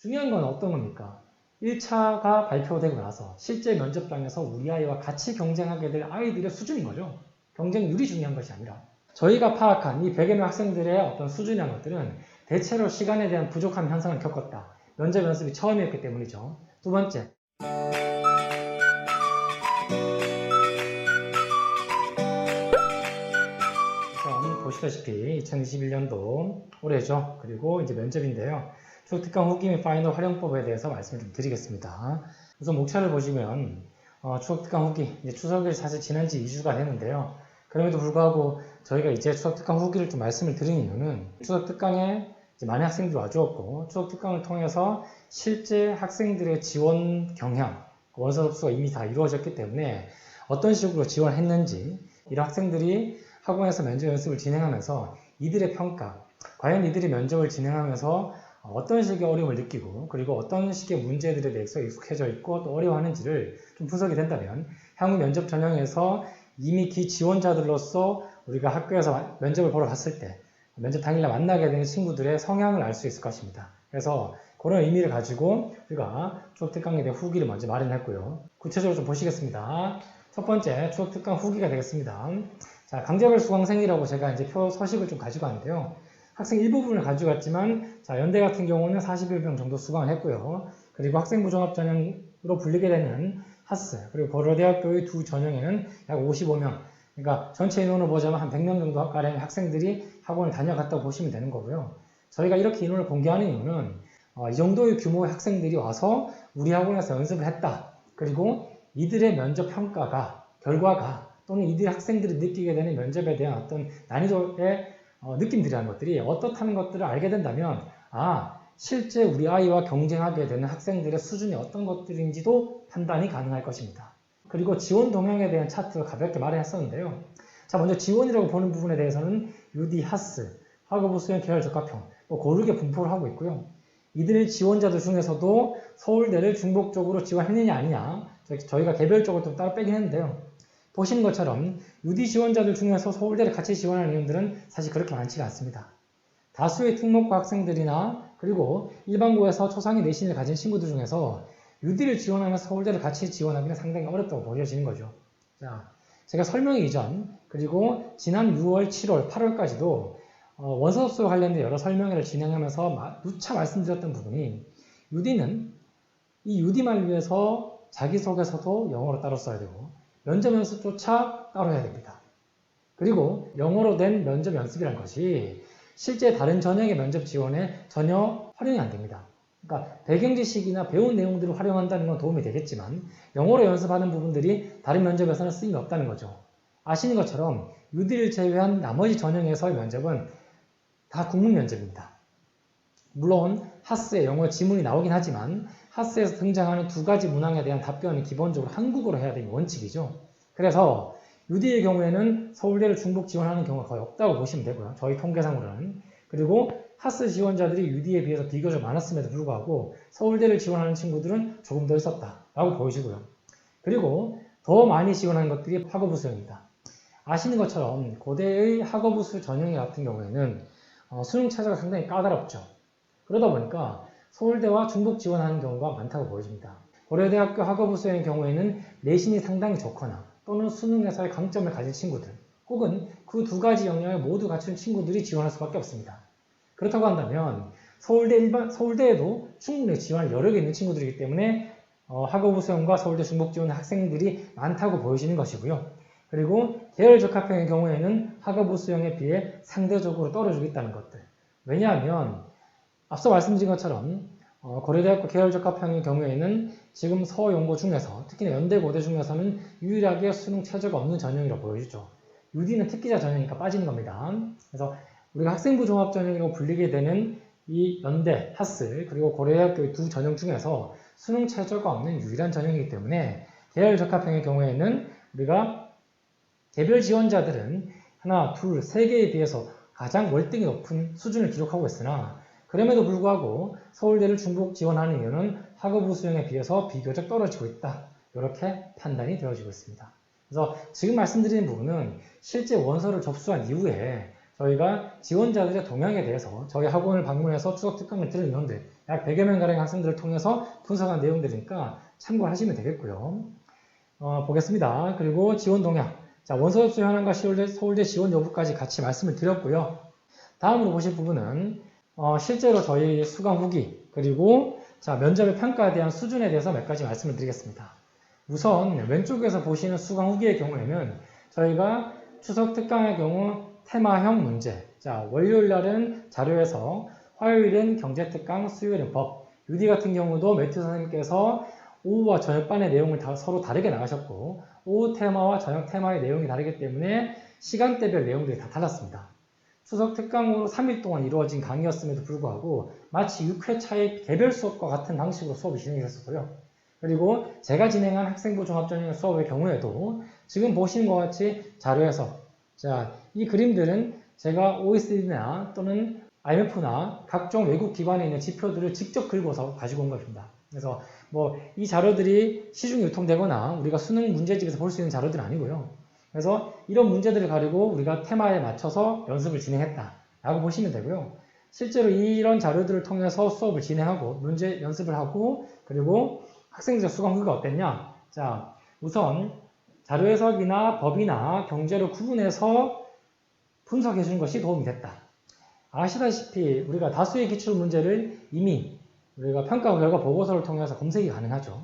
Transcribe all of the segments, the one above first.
중요한 건 어떤 겁니까? 1차가 발표되고 나서 실제 면접장에서 우리 아이와 같이 경쟁하게 될 아이들의 수준인 거죠. 경쟁률이 중요한 것이 아니라. 저희가 파악한 이 100여 명 학생들의 어떤 수준이라는 것들은 대체로 시간에 대한 부족한 현상을 겪었다. 면접 연습이 처음이었기 때문이죠. 두 번째. 보시다시피 2021년도 올해죠. 그리고 이제 면접인데요. 추석 특강 후기 및 파이널 활용법에 대해서 말씀을 좀 드리겠습니다. 우선 목차를 보시면 추석 특강 후기, 이제 추석이 사실 지난 지 2주가 됐는데요. 그럼에도 불구하고 저희가 이제 추석 특강 후기를 좀 말씀을 드린 이유는 추석 특강에 많은 학생들이 와주었고 추석 특강을 통해서 실제 학생들의 지원 경향, 원서 접수가 이미 다 이루어졌기 때문에 어떤 식으로 지원했는지 이런 학생들이 학원에서 면접 연습을 진행하면서 이들의 평가, 과연 이들이 면접을 진행하면서 어떤 식의 어려움을 느끼고 그리고 어떤 식의 문제들에 대해서 익숙해져 있고 또 어려워하는지를 좀 분석이 된다면 향후 면접 전형에서 이미 기지원자들로서 우리가 학교에서 면접을 보러 갔을 때 면접 당일날 만나게 되는 친구들의 성향을 알 수 있을 것입니다. 그래서 그런 의미를 가지고 우리가 추석 특강에 대한 후기를 먼저 마련했고요. 구체적으로 좀 보시겠습니다. 첫 번째 추석 특강 후기가 되겠습니다. 자, 강제별 수강생이라고 제가 이제 표 서식을 좀 가지고 왔는데요. 학생 일부분을 가져갔지만, 자, 연대 같은 경우는 41명 정도 수강을 했고요. 그리고 학생부 종합전형으로 불리게 되는 하스, 그리고 고려대학교의 두 전형에는 약 55명, 그러니까 전체 인원을 보자면 한 100명 정도 가량의 학생들이 학원을 다녀갔다고 보시면 되는 거고요. 저희가 이렇게 인원을 공개하는 이유는 이 정도의 규모의 학생들이 와서 우리 학원에서 연습을 했다. 그리고 이들의 면접 평가가, 결과가 또는 이들 학생들이 느끼게 되는 면접에 대한 어떤 난이도의 느낌들이라는 것들이 어떻다는 것들을 알게 된다면 실제 우리 아이와 경쟁하게 되는 학생들의 수준이 어떤 것들인지도 판단이 가능할 것입니다. 그리고 지원 동향에 대한 차트를 가볍게 말했었는데요. 자, 먼저 지원이라고 보는 부분에 대해서는 UD, 하스, 학업부 수행 계열 적합형 고르게 분포를 하고 있고요. 이들의 지원자들 중에서도 서울대를 중복적으로 지원했느냐 아니냐 저희가 개별적으로 좀 따로 빼긴 했는데요. 보시는 것처럼 UD 지원자들 중에서 서울대를 같이 지원하는 인원들은 사실 그렇게 많지가 않습니다. 다수의 특목고 학생들이나 그리고 일반고에서 초상위 내신을 가진 친구들 중에서 UD를 지원하면서 서울대를 같이 지원하기는 상당히 어렵다고 보여지는 거죠. 자, 제가 설명이 이전 그리고 지난 6월, 7월, 8월까지도 원서 접수와 관련된 여러 설명회를 진행하면서 누차 말씀드렸던 부분이 UD는 이 UD만을 위해서 자기소개서도 영어로 따로 써야 되고 면접 연습조차 따로 해야 됩니다. 그리고 영어로 된 면접 연습이란 것이 실제 다른 전형의 면접 지원에 전혀 활용이 안 됩니다. 그러니까 배경 지식이나 배운 내용들을 활용한다는 건 도움이 되겠지만 영어로 연습하는 부분들이 다른 면접에서는 쓰임이 없다는 거죠. 아시는 것처럼 UD를 제외한 나머지 전형에서의 면접은 다 국문 면접입니다. 물론 하스의 영어 지문이 나오긴 하지만 하스에서 등장하는 두 가지 문항에 대한 답변은 기본적으로 한국어로 해야 되는 원칙이죠. 그래서 UD의 경우에는 서울대를 중복 지원하는 경우가 거의 없다고 보시면 되고요. 저희 통계상으로는. 그리고 하스 지원자들이 UD에 비해서 비교적 많았음에도 불구하고 서울대를 지원하는 친구들은 조금 더 있었다라고 보여지고요. 그리고 더 많이 지원하는 것들이 학업부 수형입니다. 아시는 것처럼 고대의 학업부 수 전형의 같은 경우에는 수능 체제가 상당히 까다롭죠. 그러다 보니까 서울대와 중복 지원하는 경우가 많다고 보여집니다. 고려대학교 학업부 수행의 경우에는 내신이 상당히 좋거나 또는 수능에서의 강점을 가진 친구들 혹은 그 두 가지 영역을 모두 갖춘 친구들이 지원할 수밖에 없습니다. 그렇다고 한다면 서울대에도 충분히 지원할 여력이 있는 친구들이기 때문에 학업부 수행과 서울대 중복 지원 학생들이 많다고 보여지는 것이고요. 그리고 계열 적합형의 경우에는 학업부 수행에 비해 상대적으로 떨어지고 있다는 것들. 왜냐하면 앞서 말씀드린 것처럼 고려대학교 계열적합형의 경우에는 지금 서연고 중에서 특히나 연대 고대 중에서는 유일하게 수능 최저가 없는 전형이라고 보여지죠. UD는 특기자 전형이니까 빠지는 겁니다. 그래서 우리가 학생부 종합 전형이라고 불리게 되는 이 연대, 하스 그리고 고려대학교의 두 전형 중에서 수능 최저가 없는 유일한 전형이기 때문에 계열적합형의 경우에는 우리가 개별 지원자들은 하나, 둘, 세 개에 비해서 가장 월등히 높은 수준을 기록하고 있으나 그럼에도 불구하고 서울대를 중복 지원하는 이유는 학업부 수형에 비해서 비교적 떨어지고 있다. 이렇게 판단이 되어지고 있습니다. 그래서 지금 말씀드리는 부분은 실제 원서를 접수한 이후에 저희가 지원자들의 동향에 대해서 저희 학원을 방문해서 추석 특강을 들은 내용들, 약 100여 명가량의 학생들을 통해서 분석한 내용들이니까 참고하시면 되겠고요. 보겠습니다. 그리고 지원 동향. 자, 원서 접수 현황과 서울대 지원 여부까지 같이 말씀을 드렸고요. 다음으로 보실 부분은 실제로 저희 수강 후기, 그리고 자, 면접의 평가에 대한 수준에 대해서 몇 가지 말씀을 드리겠습니다. 우선 왼쪽에서 보시는 수강 후기의 경우에는 저희가 추석 특강의 경우 테마형 문제, 자, 월요일 날은 자료에서, 화요일은 경제특강, 수요일은 법, UD 같은 경우도 매튜 선생님께서 오후와 저녁반의 내용을 서로 다르게 나가셨고 오후 테마와 저녁 테마의 내용이 다르기 때문에 시간대별 내용들이 다 달랐습니다. 추석 특강으로 3일 동안 이루어진 강의였음에도 불구하고 마치 6회차의 개별 수업과 같은 방식으로 수업이 진행됐었고요. 그리고 제가 진행한 학생부 종합전형 수업의 경우에도 지금 보시는 것 같이 자료에서, 자, 이 그림들은 제가 OECD나 또는 IMF나 각종 외국 기관에 있는 지표들을 직접 긁어서 가지고 온 겁니다. 그래서 뭐 이 자료들이 시중에 유통되거나 우리가 수능 문제집에서 볼 수 있는 자료들은 아니고요. 그래서 이런 문제들을 가지고 우리가 테마에 맞춰서 연습을 진행했다라고 보시면 되고요. 실제로 이런 자료들을 통해서 수업을 진행하고 문제 연습을 하고 그리고 학생들 수강 후기가 어땠냐? 자, 우선 자료 해석이나 법이나 경제로 구분해서 분석해 주는 것이 도움이 됐다. 아시다시피 우리가 다수의 기출 문제를 이미 우리가 평가 결과 보고서를 통해서 검색이 가능하죠.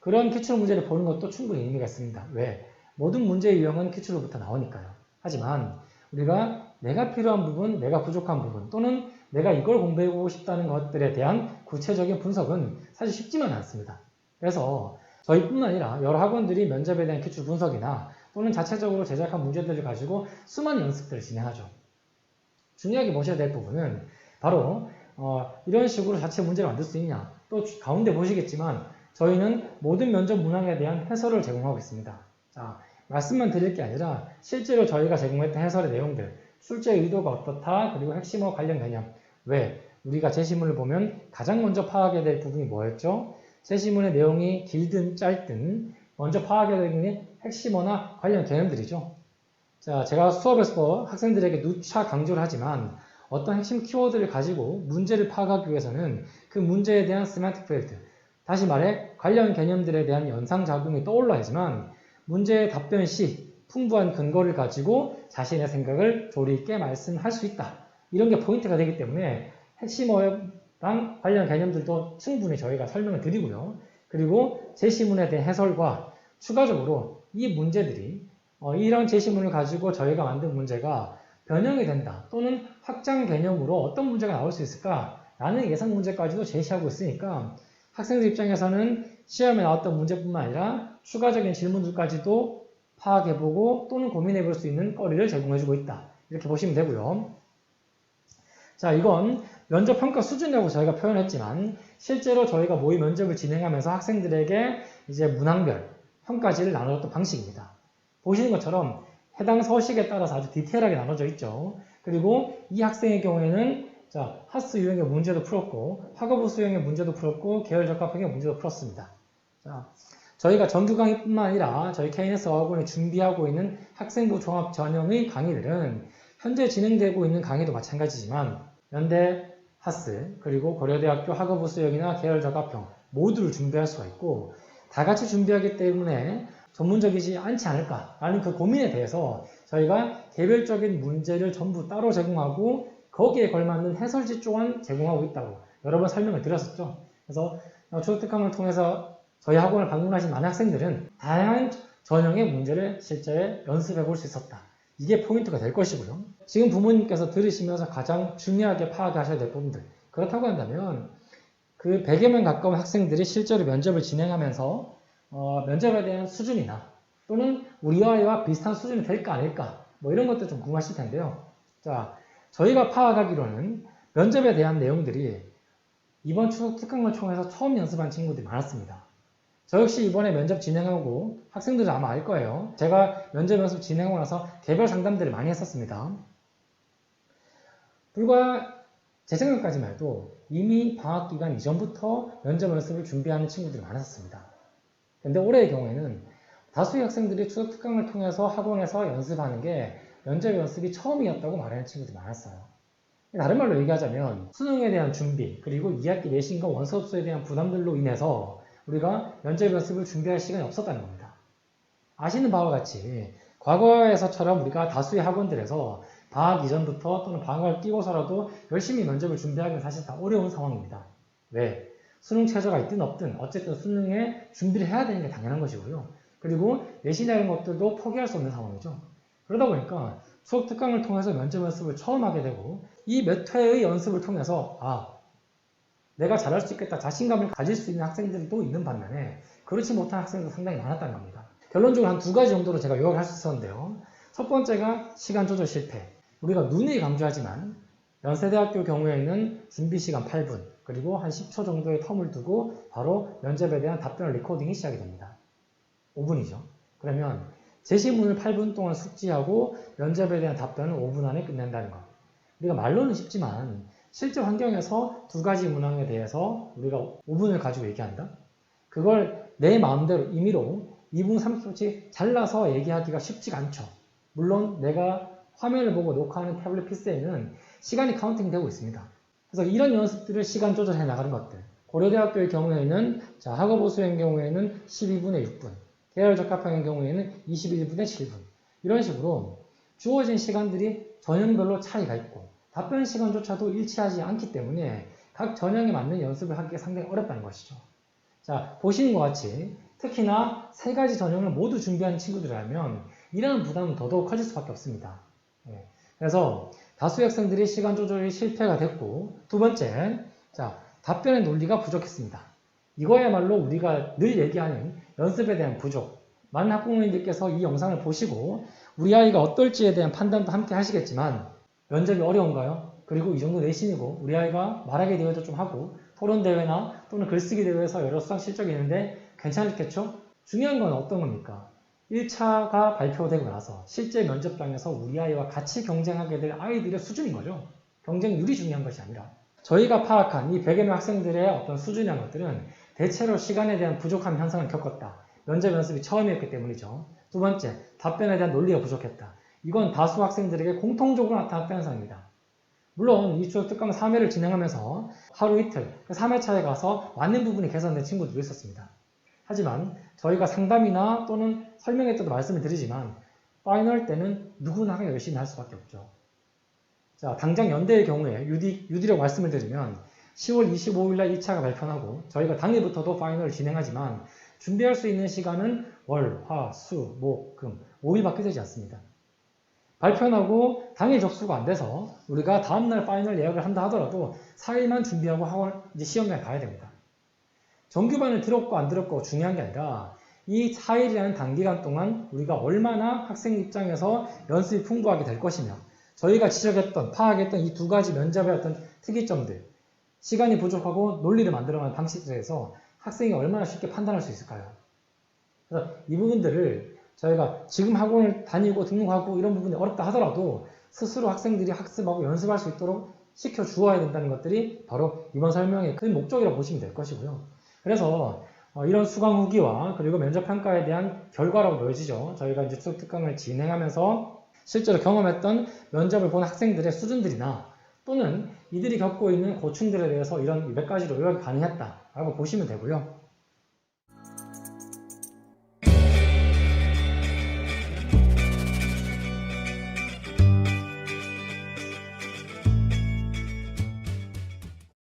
그런 기출 문제를 보는 것도 충분히 의미가 있습니다. 왜? 모든 문제의 유형은 기출로부터 나오니까요. 하지만 우리가 내가 필요한 부분, 내가 부족한 부분, 또는 내가 이걸 공부해보고 싶다는 것들에 대한 구체적인 분석은 사실 쉽지만 않습니다. 그래서 저희뿐만 아니라 여러 학원들이 면접에 대한 기출 분석이나 또는 자체적으로 제작한 문제들을 가지고 수많은 연습들을 진행하죠. 중요하게 보셔야 될 부분은 바로 이런 식으로 자체 문제를 만들 수 있냐. 또 가운데 보시겠지만 저희는 모든 면접 문항에 대한 해설을 제공하고 있습니다. 자, 말씀만 드릴 게 아니라 실제로 저희가 제공했던 해설의 내용들, 출제 의도가 어떻다, 그리고 핵심어 관련 개념. 왜? 우리가 제시문을 보면 가장 먼저 파악해야 될 부분이 뭐였죠? 제시문의 내용이 길든 짧든 먼저 파악해야 될 부분이 핵심어나 관련 개념들이죠. 자, 제가 수업에서 학생들에게 누차 강조를 하지만 어떤 핵심 키워드를 가지고 문제를 파악하기 위해서는 그 문제에 대한 세만틱 필드, 다시 말해 관련 개념들에 대한 연상작용이 떠올라야지만 문제의 답변 시 풍부한 근거를 가지고 자신의 생각을 조리 있게 말씀할 수 있다. 이런 게 포인트가 되기 때문에 핵심어랑 관련 개념들도 충분히 저희가 설명을 드리고요. 그리고 제시문에 대한 해설과 추가적으로 이 문제들이 이런 제시문을 가지고 저희가 만든 문제가 변형이 된다 또는 확장 개념으로 어떤 문제가 나올 수 있을까 라는 예상 문제까지도 제시하고 있으니까 학생들 입장에서는 시험에 나왔던 문제뿐만 아니라 추가적인 질문들까지도 파악해보고 또는 고민해볼 수 있는 거리를 제공해주고 있다. 이렇게 보시면 되고요. 자, 이건 면접 평가 수준이라고 저희가 표현했지만 실제로 저희가 모의 면접을 진행하면서 학생들에게 이제 문항별 평가지를 나누었던 방식입니다. 보시는 것처럼 해당 서식에 따라서 아주 디테일하게 나눠져 있죠. 그리고 이 학생의 경우에는 자, 하스 유형의 문제도 풀었고 학업부 수형의 문제도 풀었고 계열 적합형의 문제도 풀었습니다. 자, 저희가 정규 강의뿐만 아니라 저희 KNS 어학원이 준비하고 있는 학생부 종합 전형의 강의들은 현재 진행되고 있는 강의도 마찬가지지만 연대 하스 그리고 고려대학교 학업부 수형이나 계열 적합형 모두를 준비할 수가 있고 다 같이 준비하기 때문에 전문적이지 않지 않을까라는 그 고민에 대해서 저희가 개별적인 문제를 전부 따로 제공하고 거기에 걸맞는 해설지 또한 제공하고 있다고 여러 번 설명을 드렸었죠. 그래서 추석 특강을 통해서 저희 학원을 방문하신 많은 학생들은 다양한 전형의 문제를 실제 연습해 볼 수 있었다. 이게 포인트가 될 것이고요. 지금 부모님께서 들으시면서 가장 중요하게 파악하셔야 될 부분들. 그렇다고 한다면 그 100여 명 가까운 학생들이 실제로 면접을 진행하면서 면접에 대한 수준이나 또는 우리 아이와 비슷한 수준이 될까 아닐까 뭐 이런 것도 좀 궁금하실 텐데요. 자, 저희가 파악하기로는 면접에 대한 내용들이 이번 추석 특강을 통해서 처음 연습한 친구들이 많았습니다. 저 역시 이번에 면접 진행하고 학생들은 아마 알 거예요. 제가 면접 연습 진행하고 나서 개별 상담들을 많이 했었습니다. 불과 제 생각까지만 해도 이미 방학 기간 이전부터 면접 연습을 준비하는 친구들이 많았습니다. 근데 올해의 경우에는 다수의 학생들이 추석 특강을 통해서 학원에서 연습하는 게 면접 연습이 처음이었다고 말하는 친구들이 많았어요. 다른 말로 얘기하자면 수능에 대한 준비, 그리고 2학기 내신과 원서업소에 대한 부담들로 인해서 우리가 면접 연습을 준비할 시간이 없었다는 겁니다. 아시는 바와 같이 과거에서처럼 우리가 다수의 학원들에서 방학 이전부터 또는 방학을 끼고서라도 열심히 면접을 준비하기는 사실 다 어려운 상황입니다. 왜? 수능 최저가 있든 없든 어쨌든 수능에 준비를 해야 되는 게 당연한 것이고요. 그리고 내신이나 이런 것들도 포기할 수 없는 상황이죠. 그러다 보니까 수업 특강을 통해서 면접 연습을 처음 하게 되고 이 몇 회의 연습을 통해서 내가 잘할 수 있겠다 자신감을 가질 수 있는 학생들도 있는 반면에 그렇지 못한 학생들도 상당히 많았다는 겁니다. 결론적으로 한 두 가지 정도로 제가 요약을 할 수 있었는데요. 첫 번째가 시간 조절 실패. 우리가 누누이 강조하지만 연세대학교 경우에는 준비 시간 8분 그리고 한 10초 정도의 텀을 두고 바로 면접에 대한 답변 리코딩이 시작이 됩니다. 5분이죠. 그러면 제시문을 8분 동안 숙지하고 면접에 대한 답변을 5분 안에 끝낸다는 것. 우리가 말로는 쉽지만 실제 환경에서 두 가지 문항에 대해서 우리가 5분을 가지고 얘기한다? 그걸 내 마음대로 임의로 2분 30초씩 잘라서 얘기하기가 쉽지가 않죠. 물론 내가 화면을 보고 녹화하는 태블릿 PC에는 시간이 카운팅 되고 있습니다. 그래서 이런 연습들을 시간 조절해 나가는 것들. 고려대학교의 경우에는 학업보수의 경우에는 12분에 6분, 계열 적합형의 경우에는 21분에 7분. 이런 식으로 주어진 시간들이 전형별로 차이가 있고 답변 시간조차도 일치하지 않기 때문에 각 전형에 맞는 연습을 하기가 상당히 어렵다는 것이죠. 자, 보시는 것 같이 특히나 세 가지 전형을 모두 준비하는 친구들이라면 이러한 부담은 더더욱 커질 수밖에 없습니다. 그래서 다수의 학생들이 시간 조절이 실패가 됐고 두 번째, 답변의 논리가 부족했습니다. 이거야말로 우리가 늘 얘기하는 연습에 대한 부족. 많은 학부모님들께서 이 영상을 보시고 우리 아이가 어떨지에 대한 판단도 함께 하시겠지만 면접이 어려운가요? 그리고 이 정도 내신이고 우리 아이가 말하기 대회도 좀 하고 토론대회나 또는 글쓰기 대회에서 여러 수상 실적이 있는데 괜찮겠죠? 중요한 건 어떤 겁니까? 1차가 발표되고 나서 실제 면접장에서 우리 아이와 같이 경쟁하게 될 아이들의 수준인 거죠. 경쟁률이 중요한 것이 아니라 저희가 파악한 이 100여 명 학생들의 어떤 수준이라는 것들은 대체로 시간에 대한 부족한 현상을 겪었다. 면접 연습이 처음이었기 때문이죠. 두 번째, 답변에 대한 논리가 부족했다. 이건 다수 학생들에게 공통적으로 나타났다는 현상입니다. 물론 이 추적 특강 3회를 진행하면서 하루 이틀, 3회차에 가서 맞는 부분이 개선된 친구들도 있었습니다. 하지만 저희가 상담이나 또는 설명회 때도 말씀을 드리지만 파이널 때는 누구나 열심히 할 수밖에 없죠. 자, 당장 연대의 경우에 UD라고 말씀을 드리면 10월 25일날 2차가 발표하고 저희가 당일부터도 파이널을 진행하지만 준비할 수 있는 시간은 월, 화, 수, 목, 금 5일밖에 되지 않습니다. 발표하고 당일 접수가 안 돼서 우리가 다음날 파이널 예약을 한다 하더라도 4일만 준비하고 학원 이제 시험장에 가야 됩니다. 정규반을 들었고 안 들었고 중요한 게 아니라 이 4일이라는 단기간 동안 우리가 얼마나 학생 입장에서 연습이 풍부하게 될 것이며 저희가 지적했던, 파악했던 이 두 가지 면접의 어떤 특이점들, 시간이 부족하고 논리를 만들어가는 방식들에서 학생이 얼마나 쉽게 판단할 수 있을까요? 그래서 이 부분들을 저희가 지금 학원을 다니고 등록하고 이런 부분이 어렵다 하더라도 스스로 학생들이 학습하고 연습할 수 있도록 시켜주어야 된다는 것들이 바로 이번 설명의 큰 목적이라고 보시면 될 것이고요. 그래서 이런 수강 후기와 그리고 면접 평가에 대한 결과라고 보여지죠. 저희가 이제 추석 특강을 진행하면서 실제로 경험했던 면접을 본 학생들의 수준들이나 또는 이들이 겪고 있는 고충들에 대해서 이런 몇 가지로 요약이 가능했다라고 보시면 되고요.